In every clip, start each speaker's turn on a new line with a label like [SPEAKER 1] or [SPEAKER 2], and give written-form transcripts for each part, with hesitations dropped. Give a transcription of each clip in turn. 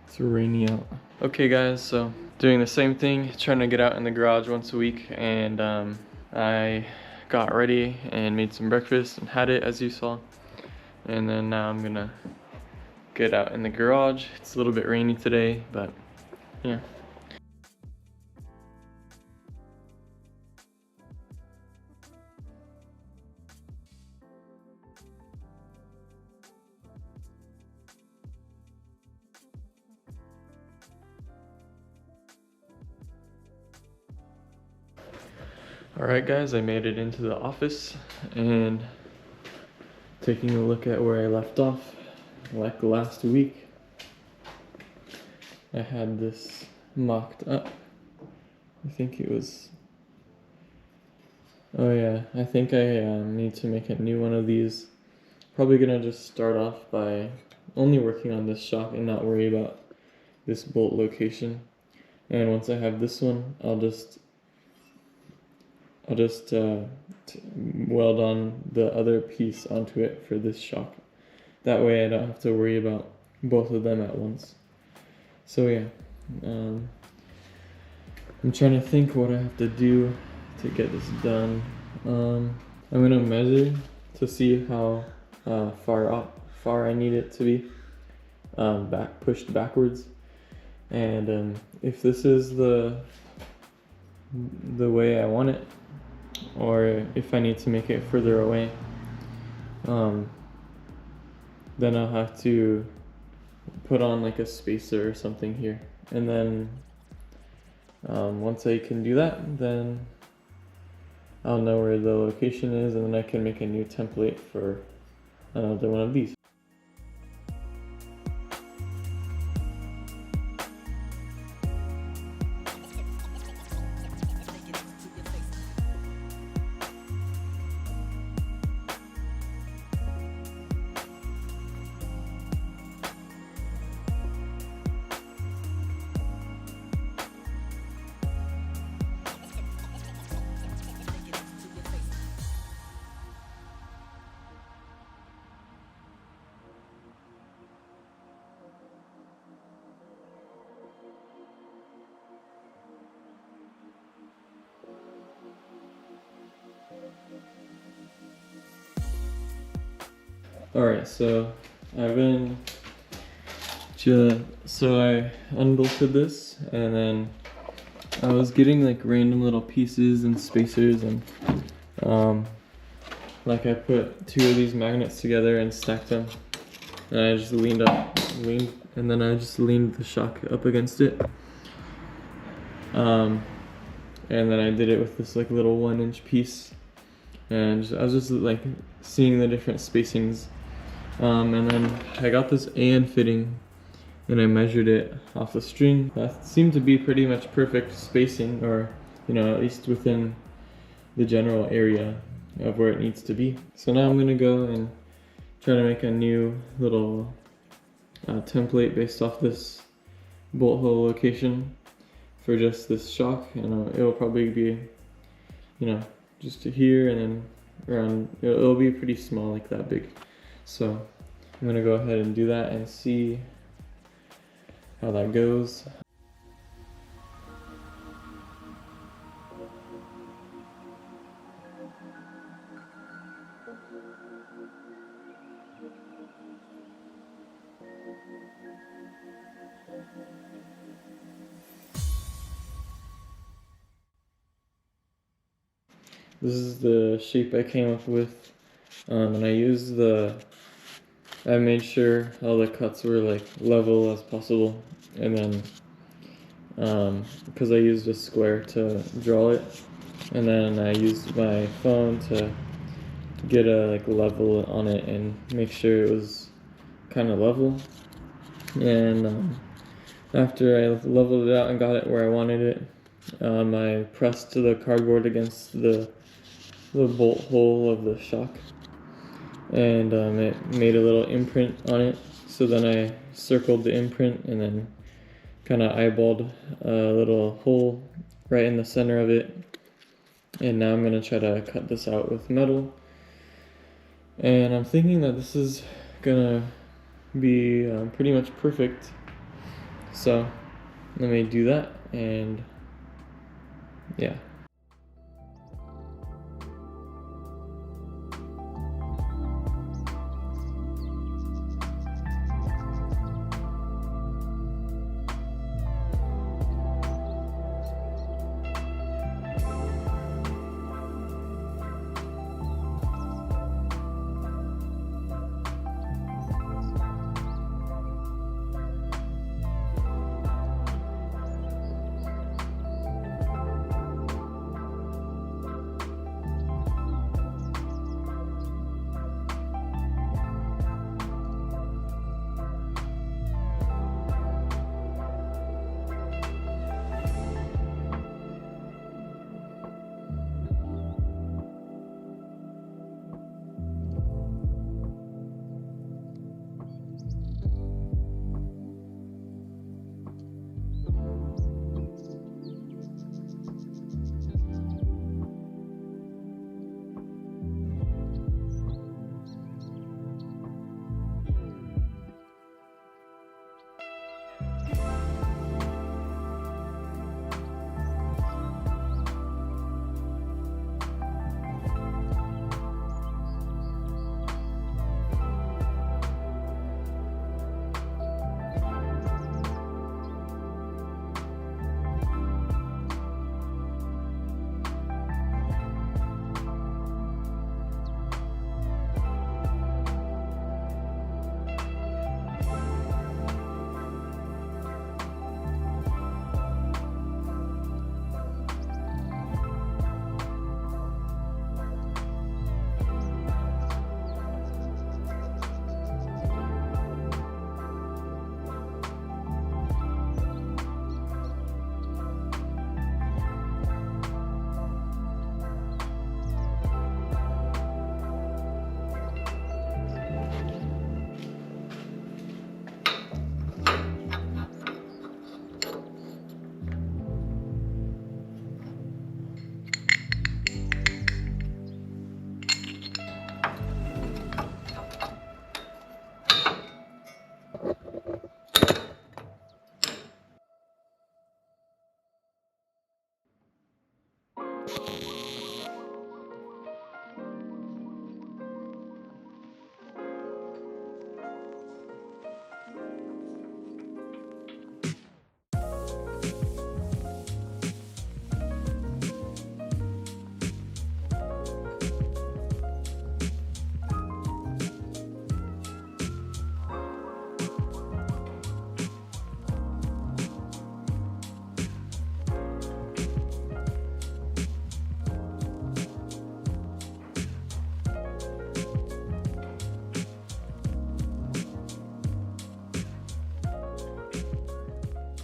[SPEAKER 1] It's rainy out. Okay guys, so doing the same thing, trying to get out in the garage once a week, and I got ready and made some breakfast and had it as you saw. And then now I'm gonna get out in the garage. It's a little bit rainy today, but yeah. Alright guys, I made it into the office and taking a look at where I left off. Like last week, I had this mocked up. I think it was, oh yeah, I think I need to make a new one of these. Probably gonna just start off by only working on this shock and not worry about this bolt location. And once I have this one, I'll just weld on the other piece onto it for this shock. That way I don't have to worry about both of them at once. So yeah, I'm trying to think what I have to do to get this done. I'm gonna measure to see how far I need it to be pushed backwards, and if this is the way I want it, or if I need to make it further away, then I'll have to put on like a spacer or something here. And then once I can do that, then I'll know where the location is, and then I can make a new template for another one of these. Alright, so I unbolted this, and then I was getting like random little pieces and spacers, and like I put two of these magnets together and stacked them, and I just leaned, and then I just leaned the shock up against it, and then I did it with this like little 1-inch piece, and I was just like seeing the different spacings. And then I got this AN fitting, and I measured it off the string. That seemed to be pretty much perfect spacing, or at least within the general area of where it needs to be. So now I'm gonna go and try to make a new little template based off this bolt hole location for just this shock, and it'll probably be just to here, and then around, it'll be pretty small, like that big. So I'm gonna go ahead and do that and see how that goes. this is the shape I came up with, and I made sure all the cuts were like level as possible, and then because I used a square to draw it, and then I used my phone to get a like level on it and make sure it was kind of level. And after I leveled it out and got it where I wanted it, I pressed the cardboard against the bolt hole of the shock, and it made a little imprint on it. So then I circled the imprint and then kind of eyeballed a little hole right in the center of it. And now I'm going to try to cut this out with metal. And I'm thinking that this is going to be pretty much perfect. So let me do that, and yeah.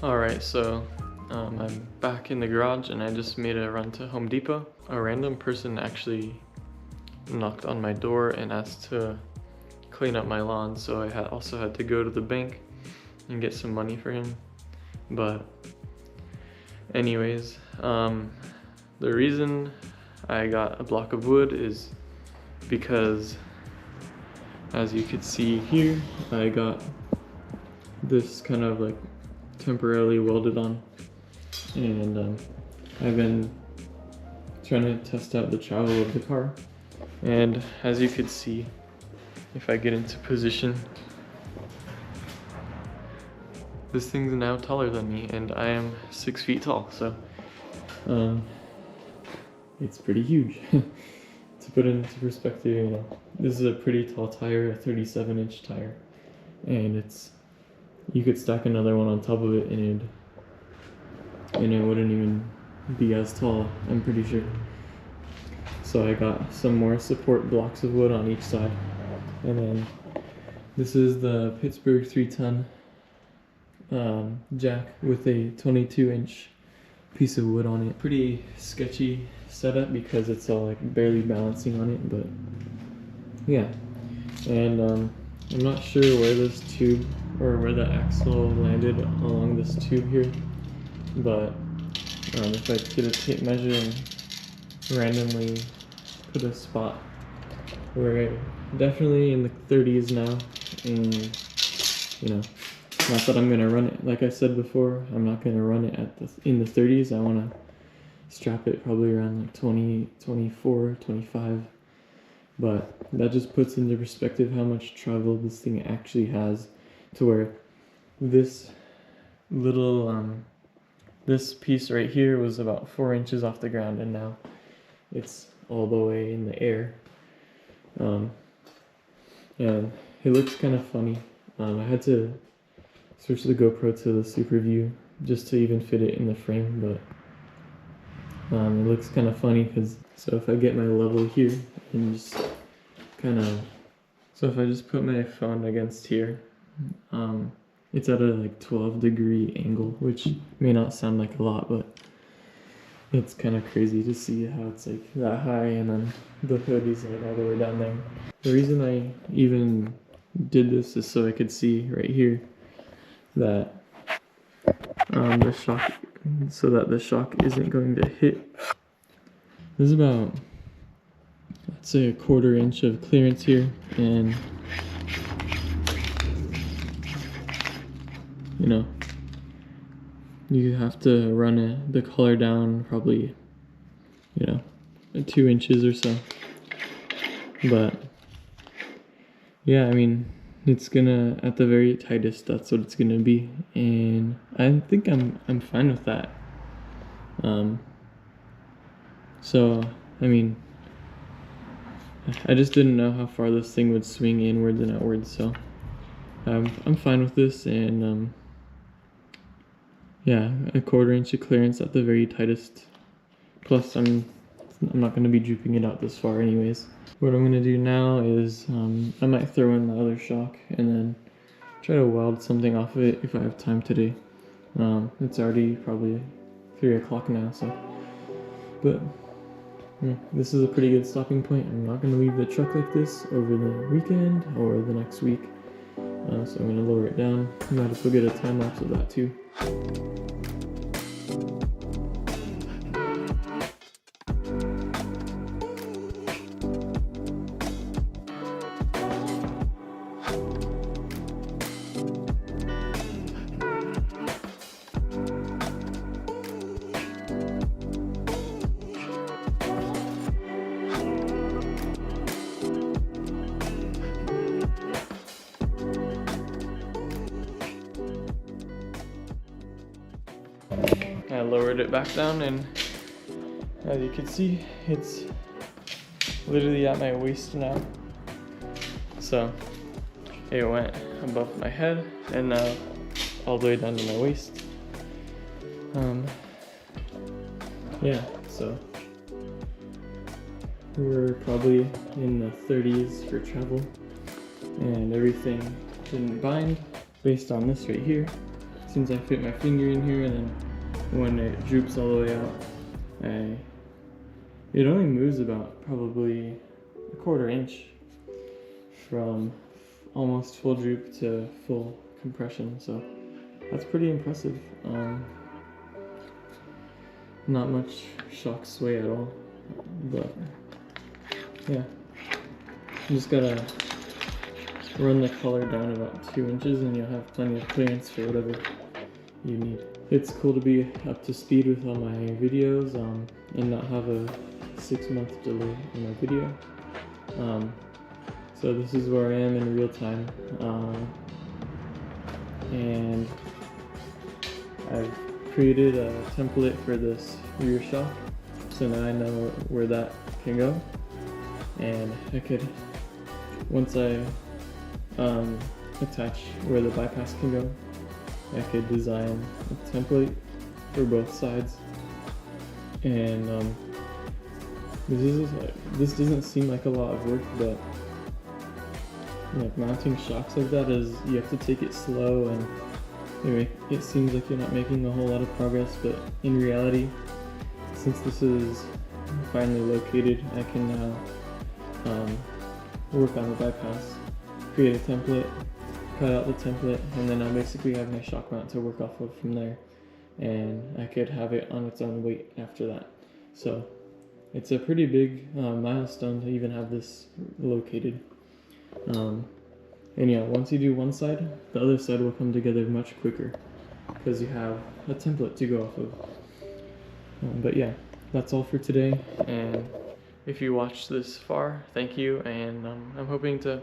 [SPEAKER 1] Alright, so I'm back in the garage and I just made a run to Home Depot. A random person actually knocked on my door and asked to clean up my lawn, so I also had to go to the bank and get some money for him. But anyways, the reason I got a block of wood is because, as you could see here, I got this kind of like temporarily welded on, and I've been trying to test out the travel of the car, and as you could see, if I get into position, this thing's now taller than me, and I am 6 feet tall, so it's pretty huge. To put it into perspective, you know, this is a pretty tall tire, a 37-inch tire, and you could stack another one on top of it, and it wouldn't even be as tall, I'm pretty sure. So I got some more support blocks of wood on each side, and then this is the Pittsburgh 3-ton jack with a 22-inch piece of wood on it. Pretty sketchy setup because it's all like barely balancing on it, but yeah. And I'm not sure where this tube or where the axle landed along this tube here, but if I get a tape measure and randomly put a spot, we're definitely in the 30s now, and you know, not that I'm gonna run it, like I said before, I'm not gonna run it in the 30s. I want to strap it probably around like 20, 24, 25, but that just puts into perspective how much travel this thing actually has, to where this little this piece right here was about 4 inches off the ground, and now it's all the way in the air. And it looks kind of funny. I had to switch the GoPro to the Super View just to even fit it in the frame, but it looks kind of funny because, so if I get my level here and just kind of, so if I just put my phone against here, it's at a like 12-degree angle, which may not sound like a lot, but it's kind of crazy to see how it's like that high and then the hood is like all the way down there. The reason I even did this is so I could see right here that the shock, so that the shock isn't going to hit. There's about, let's say, a 1/4 inch of clearance here, and you know, you have to run the collar down probably, you know, 2 inches or so. But yeah, I mean, it's gonna, at the very tightest, that's what it's gonna be, and I think I'm fine with that. So I mean, I just didn't know how far this thing would swing inwards and outwards, so I'm fine with this, and yeah, a 1/4 inch of clearance at the very tightest. Plus, I'm not going to be drooping it out this far anyways. What I'm going to do now is I might throw in the other shock and then try to weld something off of it if I have time today. It's already probably 3 o'clock now, so, but yeah, this is a pretty good stopping point. I'm not going to leave the truck like this over the weekend or the next week, so I'm going to lower it down. I might as well get a time lapse of that too. I lowered it back down, and as you can see, it's literally at my waist now. So it went above my head and now all the way down to my waist. Yeah, so we're probably in the 30s for travel, and everything didn't bind based on this right here. Since I fit my finger in here, and then when it droops all the way out, it only moves about probably a 1/4 inch from almost full droop to full compression, so that's pretty impressive. Not much shock sway at all, but yeah, you just gotta run the collar down about 2 inches and you'll have plenty of clearance for whatever you need. It's cool to be up to speed with all my videos and not have a 6-month delay in my video. So this is where I am in real time, and I've created a template for this rear shock, So now I know where that can go, and I could, once I attach where the bypass can go, I could design a template for both sides. And this doesn't seem like a lot of work, but like mounting shocks like that is, you have to take it slow, and it seems like you're not making a whole lot of progress, but in reality, since this is finally located, I can now work on the bypass, create a template, cut out the template, and then I basically have my shock mount to work off of from there, and I could have it on its own weight after that. So it's a pretty big milestone to even have this located. And yeah, once you do one side, the other side will come together much quicker because you have a template to go off of. But yeah, that's all for today, and if you watched this far, thank you, and I'm hoping to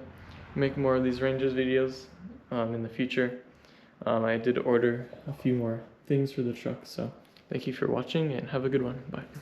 [SPEAKER 1] make more of these Rangers videos in the future. I did order a few more things for the truck, so thank you for watching and have a good one. Bye.